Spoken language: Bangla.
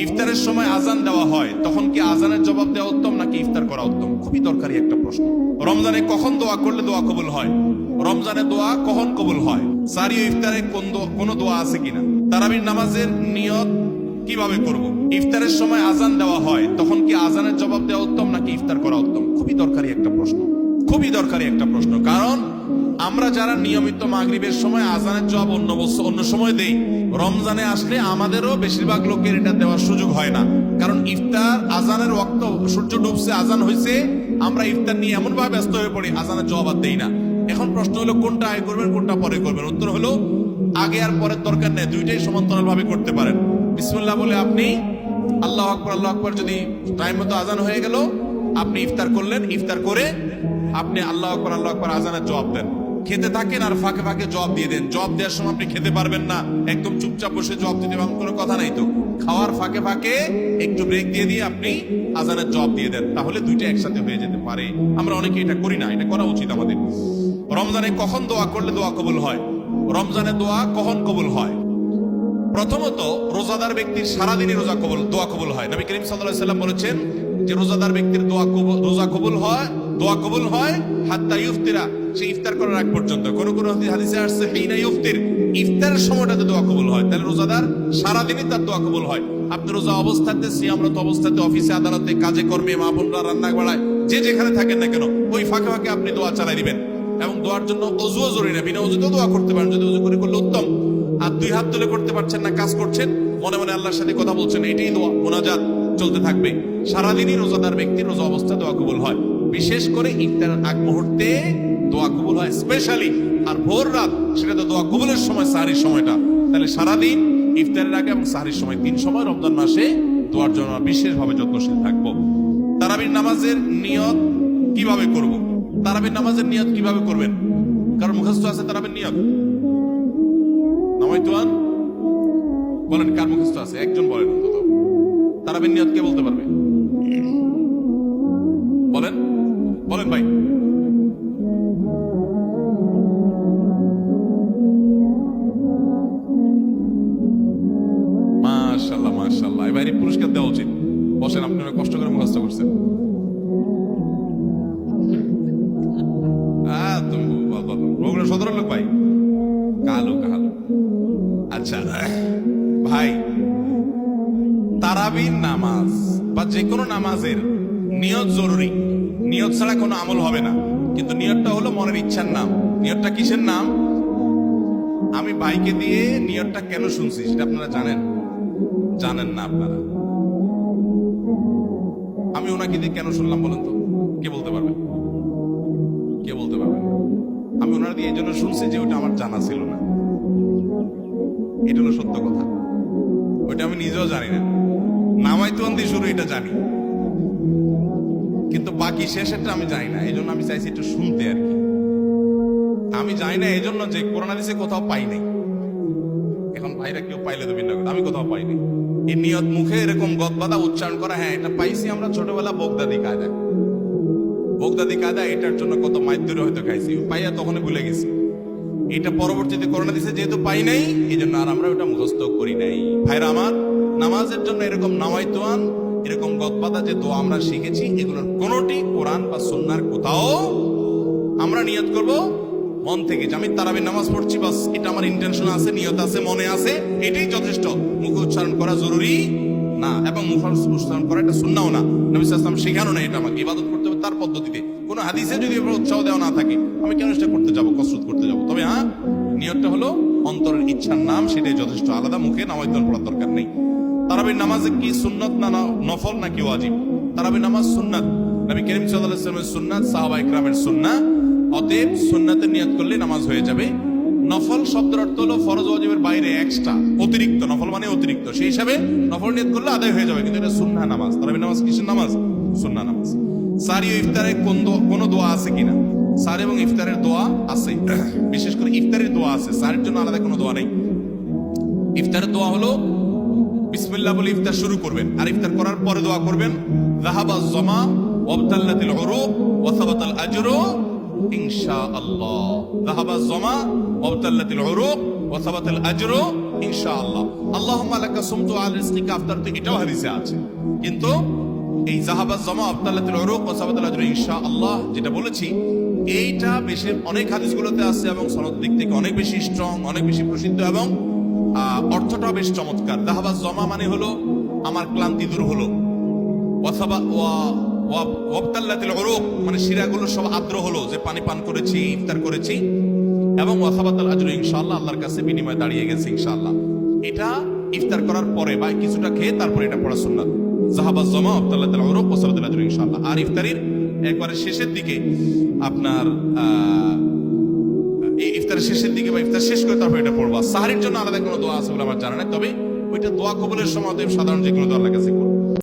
ইফতারের সময় আজান দেওয়া হয়, তখন কি আজানের জবাব দেওয়া উত্তম নাকি ইফতার করা উত্তম? খুবই দরকারি একটা প্রশ্ন। রমজানে কখন দোয়া করলে দোয়া কবুল হয়? রমজানে দোয়া কখন কবুল হয়? সারি ও ইফতারে কোন দোয়া আছে কিনা? তারাবির নামাজের নিয়ত কিভাবে করব? ইফতারের সময় আজান দেওয়া হয়, তখন কি আজানের জবাব দেওয়া উত্তম নাকি ইফতার করা উত্তম? খুবই দরকারি একটা প্রশ্ন, খুবই দরকারি একটা প্রশ্ন। কারণ আমরা যারা নিয়মিত মাগরিবের সময় আজানের জবাব অন্য সময় দেই, রমজানে আসলে আমাদেরও বেশিরভাগ লোকের এটা দেওয়ার সুযোগ হয় না। কারণ ইফতার আজানের ওয়াক্ত, সূর্য ডুবছে, আজান হয়েছে, আমরা ইফতার নিয়ে এমন ভাবে ব্যস্ত হয়ে পড়ি, আজানের জবাব আর দেই না। এখন প্রশ্ন হলো কোনটা আগে করবেন, কোনটা পরে করবেন? উত্তর হলো আগে আর পরের দরকার নেই, দুইটাই সমান্তরাল ভাবে করতে পারেন। বিসমিল্লাহ বলে আপনি আল্লাহ আকবার, আল্লাহ আকবার, যদি টাইম মতো আজান হয়ে গেল, আপনি ইফতার করলেন, ইফতার করে আপনি আল্লাহ আকবার, আল্লাহ আকবার আজানের জবাব দেন। খেতে থাকেন আর ফাঁকে ফাঁকে জবাব দিয়ে দেন। জবাব দেওয়ার সময় আপনি খেতে পারবেন না, একদম চুপচাপ বসে জবাব দিতে পারবেন, কোনো কথা নাই তো। খাওয়ার ফাঁকে ফাঁকে একটু ব্রেক দিয়ে দিয়ে আপনি আজানের জবাব দিয়ে দেন, তাহলে দুইটা একসাথে হয়ে যেতে পারে। আমরা অনেকে এটা করি না, এটা করা উচিত আমাদের। রমজানে কখন দোয়া করলে দোয়া কবুল হয়? রমজানে দোয়া কখন কবুল হয়? প্রথমত, রোজাদার ব্যক্তির সারাদিনই দোয়া কবুল হয়। নবী করিম সাল্লাল্লাহু আলাইহি সাল্লাম বলেছেন যে রোজাদার ব্যক্তির রোজা কবুল হয়, দোয়া কবুল হয় হাত্তা ইফতিরা, সে ইফতার করার আগ পর্যন্ত। কোন কোন হাদিসে আসছে হিনা ইফতির, ইফতারের সময়টাতে দোয়া কবুল হয়। তাহলে রোজাদার সারাদিনই তার দোয়া কবুল হয়। আপনি রোজা অবস্থাতে, সিয়ামরত অবস্থাতে, অফিসে আদালতে, কাজে কর্মে, মা বোনরা রান্না বাড়ায়, যে যেখানে থাকেন না কেন, ওই ফাঁকে ফাঁকে আপনি দোয়া চালাই দিবেন। এবং দোয়ার জন্য অজুও জরুরি না, বিনা অজুতেও দোয়া করতে পারেন, যদি অজু করে করলে উত্তম। আর দুই হাত তুলে করতে পারছেন না, কাজ করছেন, মনে মনে আল্লাহর সাথে কথা বলছেন, এটাই দোয়া, মুনাজাত চলতে থাকবে। সারাদিনই রোজাদার ব্যক্তির রোজা অবস্থা দোয়া কবুল হয়। বিশেষ করে ইফতারের আগ মুহূর্তে দোয়া কবুল হয় স্পেশালি। আর ভোর রাত, সেটা তো দোয়া কবুলের সময়, সাহরির সময়টা। তাহলে সারাদিন, ইফতারের আগে এবং সাহরির সময়, 3 সময় রমজান মাসে দোয়ার জন্য বিশেষভাবে যত্নশীল থাকবো। তারাবির নামাজের নিয়ত কিভাবে করব? তারাবির নামাজের নিয়ত কিভাবে করবেন? কারণ মুখস্থ আছে তারাবির নিয়ত? নামাইতুয়ান বলেন, কার মুখস্থ আছে? একজন বলেন অন্তত। তারাবির নিয়ত কে বলতে পারবে? বলেন বলেন ভাই। মাশাআল্লাহ মাশাআল্লাহ, এবারে পুরস্কার দেওয়া উচিত। বসেন, আপনারা কষ্ট করে মুখস্থ করছেন। তুমি 17 লোক ভাই, কালো কালো। আচ্ছা ভাই, তারাবির নামাজ বা যে কোনো নামাজের নিয়ত জরুরি। নিয়ত ছাড়া কোনো আমল হবে না। কিন্তু নিয়তটা হলো মনের ইচ্ছার নাম। নিয়তটা কিসের নাম? আমি ভাইকে দিয়ে নিয়তটা কেন শুনছি সেটা আপনারা জানেন? জানেন না আপনারা? আমি ওনাকে দিয়ে কেন শুনলাম বলেন তো? কে বলতে পারবেন? কে বলতে পারবেন? আমি ওনার দিয়ে এই জন্য শুনছি যে ওটা আমার জানা ছিল না। এটা হলো সত্য কথা, ওইটা আমি নিজেও জানি না। নামাইতুয়ান দিয়ে শুরু, এটা জানি, কিন্তু বাকি শেষেরটা আমি জানি না। এই জন্য আমি চাইছি একটু শুনতে আর কি। আমি জানি না এই জন্য যে কোরআন হাদিসে কোথাও পাই নাই। এখন ভাইরা কেউ পাইলে তো ভিন্ন কথা, আমি কোথাও পাই নাই। এই নিয়ত মুখে এরকম গদবাদা উচ্চারণ করা, হ্যাঁ এটা পাইছি আমরা ছোটবেলা বগদাদি কায়দা। বগদাদি কায়দা, এটার জন্য কত মাইদুরে হয়তো খাইছি, পাইয়া তখন ভুলে গেছি। এটা পরবর্তীতে করোনা দিছে, যেহেতু পাই নাই, এই জন্য আর আমরা ওটা মুখস্থ করি নাই। ভাইরা আমার, নামাজের জন্য এরকম নামাইতুয়ান, এরকম গদবাদা যে দোয়া আমরা শিখেছি, এগুলোর কোনোটি কোরআন বা সুন্নাহর কোথাও আমরা নিয়ত করব মন থেকে যে আমি তারাবির নামাজ পড়ছি, বাস এটা আমার ইন্টেনশন আছে, নিয়ত আছে, মনে আছে, এটাই যথেষ্ট। মুখে উচ্চারণ করা জরুরি না, এবং মুখে উচ্চারণ করা এটা সুন্নাহও না। নবী সাল্লাল্লাহু আলাইহি ওয়াসাল্লাম শেখানো না। এটা আমাকে ইবাদত করতে হবে তার পদ্ধতিতে। কোনো হাদিসে যদি উৎসাহ দেওয়া না থাকে, আমি কেন সেটা করতে যাব, কসরত করতে যাব? তবে হ্যাঁ, নিয়তটা হলো অন্তরের ইচ্ছার নাম, সেটাই যথেষ্ট। আলাদা মুখে নামাইতুয়ান পড়ার দরকার নেই। তারাবির নামাজে কি সুন্নাত না নফল নাকি ওয়াজিব? তারাবির নামাজ সুন্নাত। নবী করিম সাল্লাল্লাহু আলাইহি ওয়াসাল্লামের সুন্নাত, সাহাবায়ে কেরামের সুন্নাহ। অতএব সুন্নাতের নিয়ত করলে নামাজ হয়ে যাবে। নফল শব্দের অর্থ হলো ফরজ ওয়াজিবের বাইরে, এক্সট্রা, অতিরিক্ত। নফল মানে অতিরিক্ত, সেই হিসাবে নফল নিয়ত করলে আদায় হয়ে যাবে, কিন্তু এটা সুন্নাহ নামাজ। তারাবির নামাজ কিসের নামাজ? সুন্নাহ নামাজ। সারি ও ইফতারে কোন দোয়া আছে কিনা? সারি এবং ইফতারের দোয়া আছে, বিশেষ করে ইফতারের দোয়া আছে। সারির জন্য আলাদা কোনো দোয়া নেই। ইফতারের দোয়া হলো বিসমিল্লাহ বলে ইফতার শুরু করবেন, আর ইফতার করার পরে দোয়া করবেন যাহাবাজ জামা ওয়াবতাল্লাতিল উরুক ওয়া সাবাতাল আজরু ইনশাআল্লাহ। যাহাবাজ জামা ওয়াবতাল্লাতিল উরুক ওয়া সাবাতাল আজরু ইনশাআল্লাহ। আল্লাহুম্মা লাকা সুমতু আলা রিজকিকা আফতারতু, এটাও হাদিসে আছে। কিন্তু এই যাহাবাজ জামা আবতালাতুল উরুক ওয়া সাবাতাল আজরু ইনশাআল্লাহ যেটা বলেছি, এইটা বেশি অনেক হাদিসগুলোতে আছে এবং সনদ দিক থেকে অনেক বেশি স্ট্রং, অনেক বেশি প্রসিদ্ধ এবং অর্থটাও বেশ চমৎকার। যাহাবাজ জামা মানে হলো আমার ক্লান্তি দূর হলো, অথবা ওয়াবতাল্লাতুল উরুক মানে শিরাগুলো সব আর্দ্র হলো, যে পানি পান করেছি, ইফতার করেছি, এবং ওয়াসাবাতাল আজরু ইনশাআল্লাহ আল্লাহর কাছে বিনিময় দাঁড়িয়ে গেছে ইনশাআল্লাহ। এটা ইফতার করার পরে বা কিছুটা খেয়ে তারপরে এটা পড়া সুন্নাত। যাহাবাজ জামা ওয়াবতাল্লাতুল উরুক ওয়াসাবাতাল আজরু ইনশাআল্লাহ। আর ইফতারির একবারে শেষের দিকে আপনার ইফতারের শেষের দিকে বা ইফতার শেষ করে তারপর এটা পড়বা। সাহারির জন্য আলাদা কোনো দোয়া আছে বলে আমার জানা নাই, তবে ওইটা দোয়া কবুলের সময় সাধারণ যে কোনো দোয়া আল্লাহর কাছে করবে।